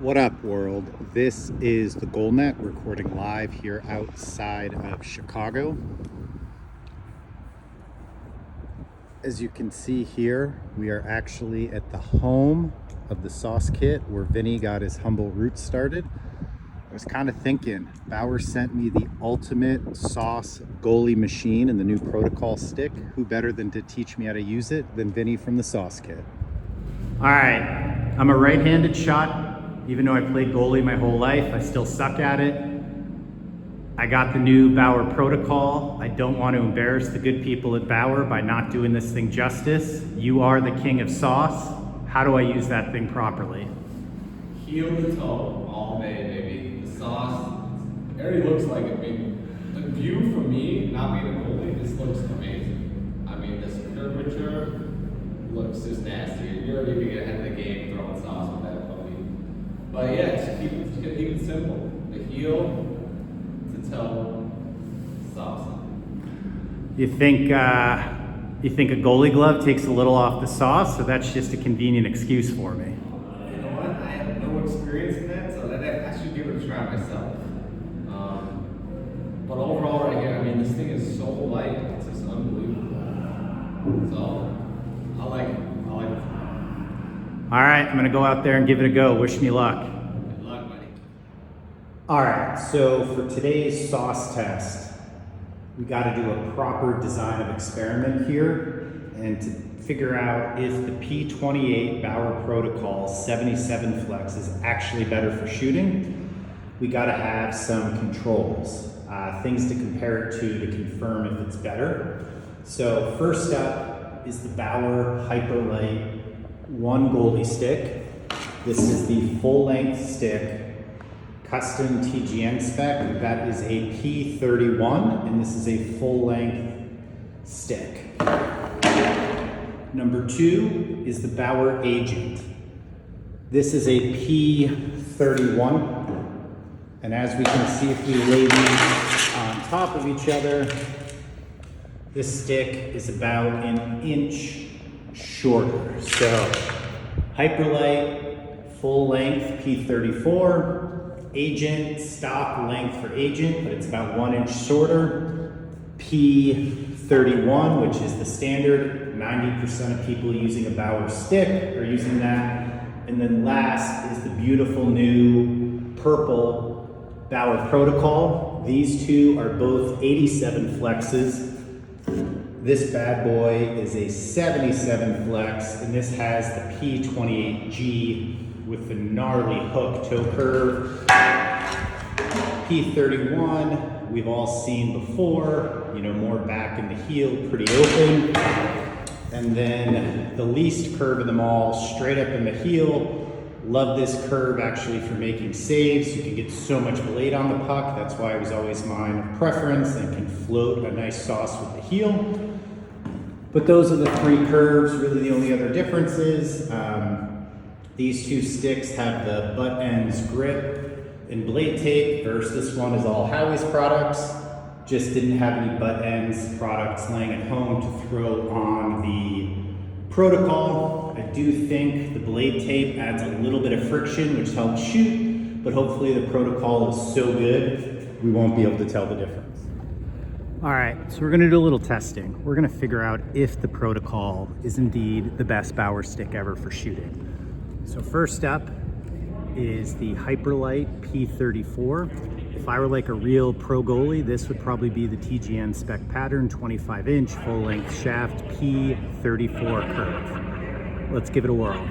What up, world? This is the Goal Net recording live here outside of Chicago. As you can see here, we are actually at the home of the sauce kit where Vinnie got his humble roots started. I was kind of thinking, Bauer sent me the ultimate sauce goalie machine and the new Protocol stick. Who better than to teach me how to use it than Vinnie from the sauce kit? All right, I'm a right-handed shot. Even though I played goalie my whole life, I still suck at it. I got the new Bauer Protocol. I don't want to embarrass the good people at Bauer by not doing this thing justice. You are the king of sauce. How do I use that thing properly? Heel to toe, all day, baby. The sauce, it already looks like it. I mean, the view for me, not being a goalie, this looks amazing. I mean, this curvature looks just nasty. You're already gonna get ahead of the game throwing sauce with that puppy. But yeah, just keep it simple. The heel to toe sauce. You think a goalie glove takes a little off the sauce, so that's just a convenient excuse for me? You know what? I have no experience in that, so I should give it a try myself. But overall, right here, I mean, this thing is so light, it's just unbelievable. So I like it. All right, I'm gonna go out there and give it a go. Wish me luck. Good luck, buddy. All right, so for today's sauce test, we got to do a proper design of experiment here and to figure out if the P28 Bauer Protocol 77 Flex is actually better for shooting. We got to have some controls, things to compare it to confirm if it's better. So first up is the Bauer Hyperlite 1 goalie stick. This is the full-length stick, custom TGN spec. That is a P31, and this is a full-length stick. Number 2 is the Bauer Agent. This is a P31, and as we can see, if we lay these on top of each other, this stick is about an inch shorter. So Hyperlite, full length P34, Agent, stock length for Agent, but it's about 1 inch shorter. P31, which is the standard. 90% of people using a Bauer stick are using that. And then last is the beautiful new purple Bauer Protocol. These two are both 87 flexes. This bad boy is a 77 flex, and this has the P28G with the gnarly hook toe curve. P31, we've all seen before, more back in the heel, pretty open. And then the least curve of them all, straight up in the heel. Love this curve actually for making saves. You can get so much blade on the puck. That's why it was always mine preference, and can float a nice sauce with the heel. But those are the 3 curves. Really the only other difference is these 2 sticks have the butt ends grip and blade tape, versus this one is all Howie's products. Just didn't have any butt ends products laying at home to throw on the Protocol. I do think the blade tape adds a little bit of friction, which helps shoot, but hopefully the Protocol is so good, we won't be able to tell the difference. All right, so we're gonna do a little testing. We're gonna figure out if the Protocol is indeed the best Bauer stick ever for shooting. So first up is the Hyperlite P34. If I were like a real pro goalie, this would probably be the TGN spec pattern, 25 inch, full length shaft, P34 curve. Let's give it a whirl.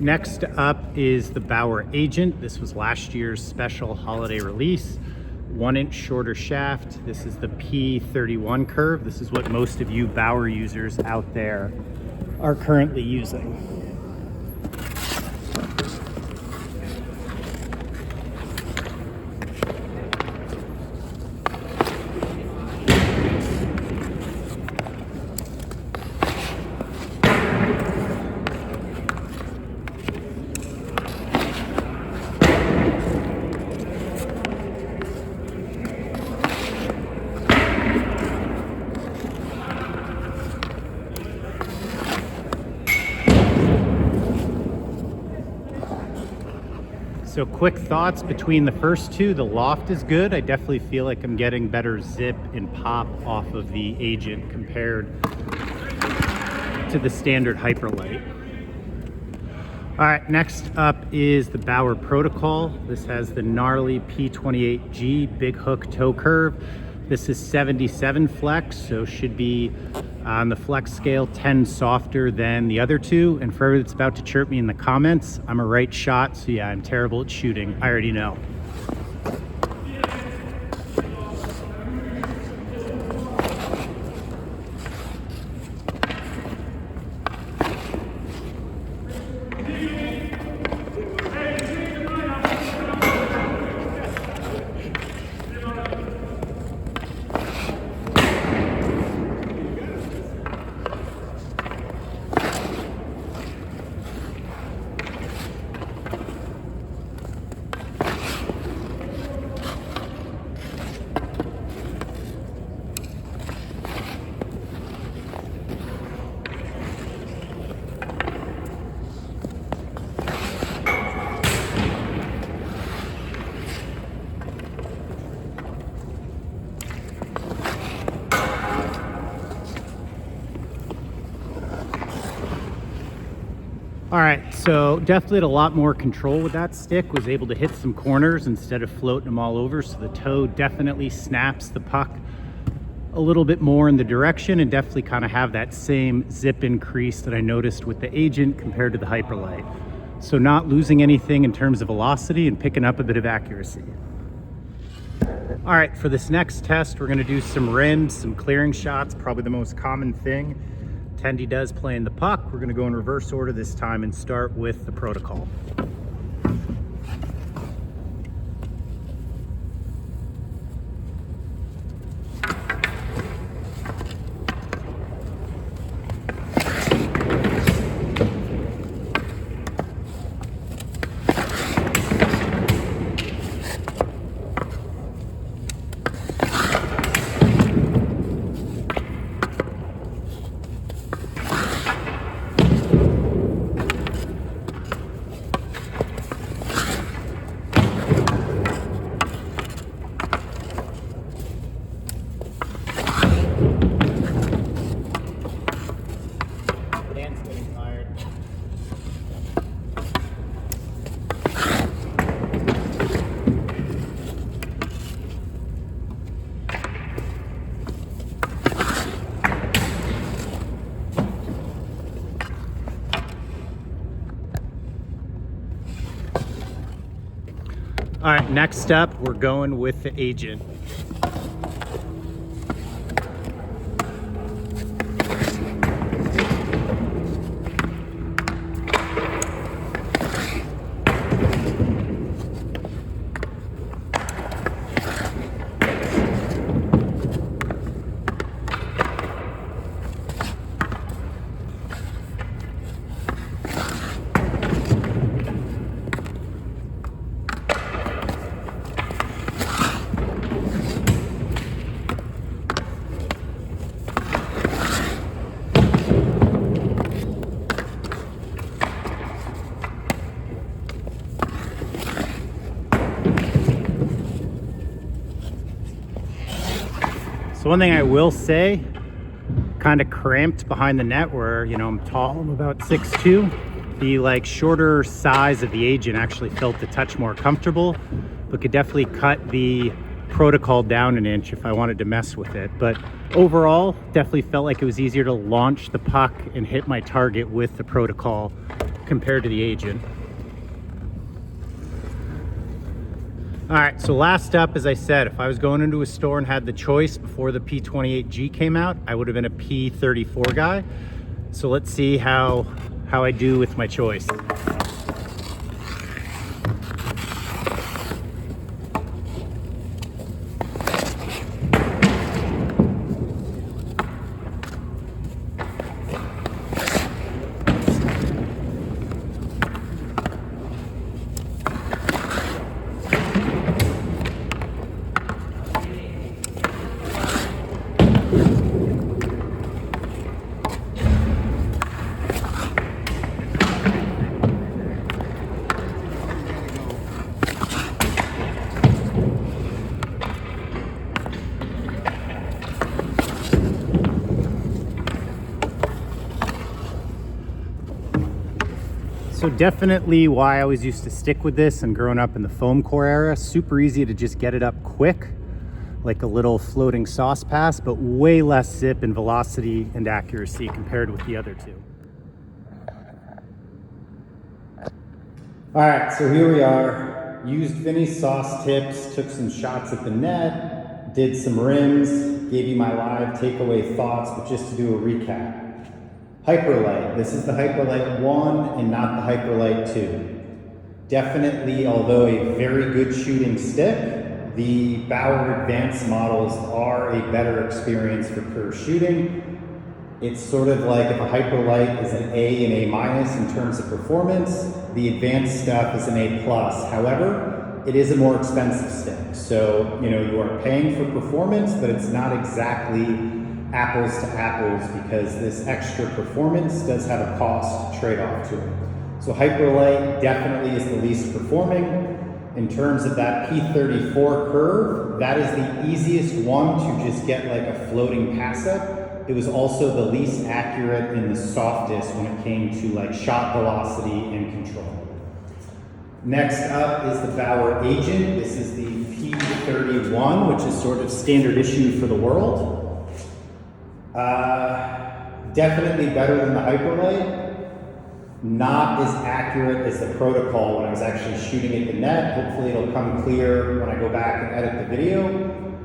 Next up is the Bauer Agent. This was last year's special holiday release. 1 inch shorter shaft. This is the P31 curve. This is what most of you Bauer users out there are currently using. So quick thoughts between the first two. The loft is good. I definitely feel like I'm getting better zip and pop off of the Agent compared to the standard Hyperlite. All right, next up is the Bauer Protocol. This has the gnarly P28G big hook toe curve. This is 77 flex, so should be on the flex scale 10 softer than the other two. And for everyone that's about to chirp me in the comments, I'm a right shot, so yeah, I'm terrible at shooting. I already know. All right, so definitely had a lot more control with that stick, was able to hit some corners instead of floating them all over. So the toe definitely snaps the puck a little bit more in the direction and definitely kind of have that same zip increase that I noticed with the Agent compared to the Hyperlite. So not losing anything in terms of velocity and picking up a bit of accuracy. All right, for this next test, we're gonna do some rims, some clearing shots, probably the most common thing Tendy does playing the puck. We're gonna go in reverse order this time and start with the Protocol. All right, next up, we're going with the Agent. So one thing I will say, kind of cramped behind the net where, you know, I'm tall, I'm about 6'2". The like shorter size of the Agent actually felt the touch more comfortable, but could definitely cut the Protocol down an inch if I wanted to mess with it. But overall, definitely felt like it was easier to launch the puck and hit my target with the Protocol compared to the Agent. All right, so last up, as I said, if I was going into a store and had the choice before the P28G came out, I would have been a P34 guy. So let's see how I do with my choice. So definitely why I always used to stick with this and growing up in the foam core era, super easy to just get it up quick, like a little floating sauce pass, but way less zip and velocity and accuracy compared with the other two. All right, so here we are. Used Vinnie's sauce tips, took some shots at the net, did some rims, gave you my live takeaway thoughts, but just to do a recap. Hyperlite, this is the Hyperlite 1 and not the Hyperlite 2. Definitely, although a very good shooting stick, the Bauer Advanced models are a better experience for curve shooting. It's sort of like if a Hyperlite is an A and A minus in terms of performance, the advanced stuff is an A plus. However, it is a more expensive stick. So, you are paying for performance, but it's not exactly apples to apples because this extra performance does have a cost trade-off to it. So Hyperlite definitely is the least performing. In terms of that P34 curve, that is the easiest one to just get like a floating pass up. It was also the least accurate and the softest when it came to like shot velocity and control. Next up is the Bauer Agent. This is the P31, which is sort of standard issue for the world. Definitely better than the Hyperlite. Not as accurate as the Protocol when I was actually shooting at the net. Hopefully it'll come clear when I go back and edit the video.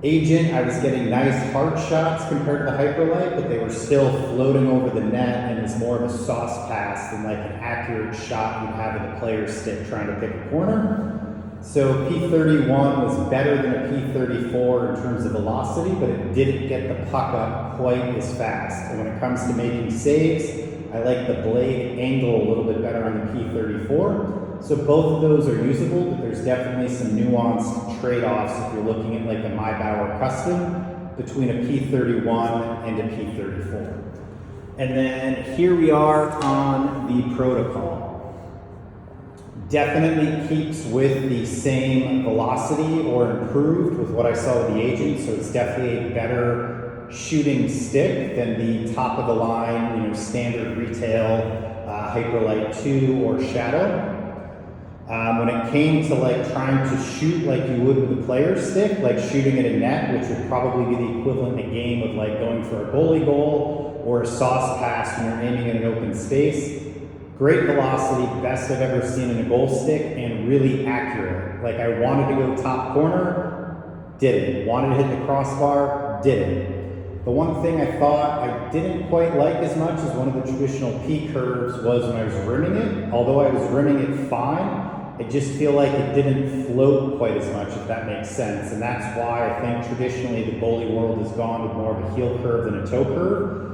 Agent, I was getting nice hard shots compared to the Hyperlite, but they were still floating over the net and it's more of a sauce pass than like an accurate shot you'd have with a player's stick trying to pick a corner. So P31 was better than a P34 in terms of velocity, but it didn't get the puck up quite as fast. And when it comes to making saves, I like the blade angle a little bit better on the P34. So both of those are usable, but there's definitely some nuanced trade-offs if you're looking at like a My Bauer custom between a P31 and a P34. And then here we are on the Protocol. Definitely keeps with the same velocity or improved with what I saw with the Agent, so it's definitely a better shooting stick than the top of the line, standard retail Hyperlite 2 or Shadow. When it came to like trying to shoot like you would with a player's stick, like shooting at a net, which would probably be the equivalent in a game of like going for a goalie goal or a sauce pass when you're aiming at an open space. Great velocity, best I've ever seen in a goal stick, and really accurate. Like I wanted to go top corner, did it. Wanted to hit the crossbar, did it. The one thing I thought I didn't quite like as much as one of the traditional P curves was when I was rimming it. Although I was rimming it fine, I just feel like it didn't float quite as much, if that makes sense. And that's why I think traditionally the goalie world has gone with more of a heel curve than a toe curve.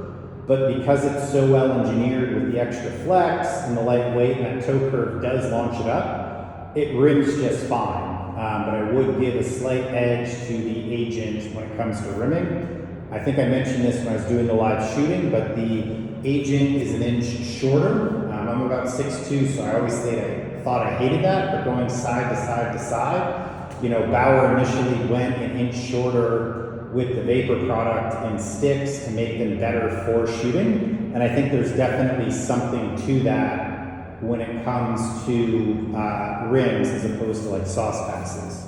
But because it's so well engineered with the extra flex and the lightweight, and that toe curve does launch it up, it rims just fine. But I would give a slight edge to the Agent when it comes to rimming. I think I mentioned this when I was doing the live shooting, but the Agent is an inch shorter. I'm about 6'2", so I always thought I hated that, but going side to side to side, Bauer initially went an inch shorter with the Vapor product and sticks to make them better for shooting. And I think there's definitely something to that when it comes to rims as opposed to like sauce passes.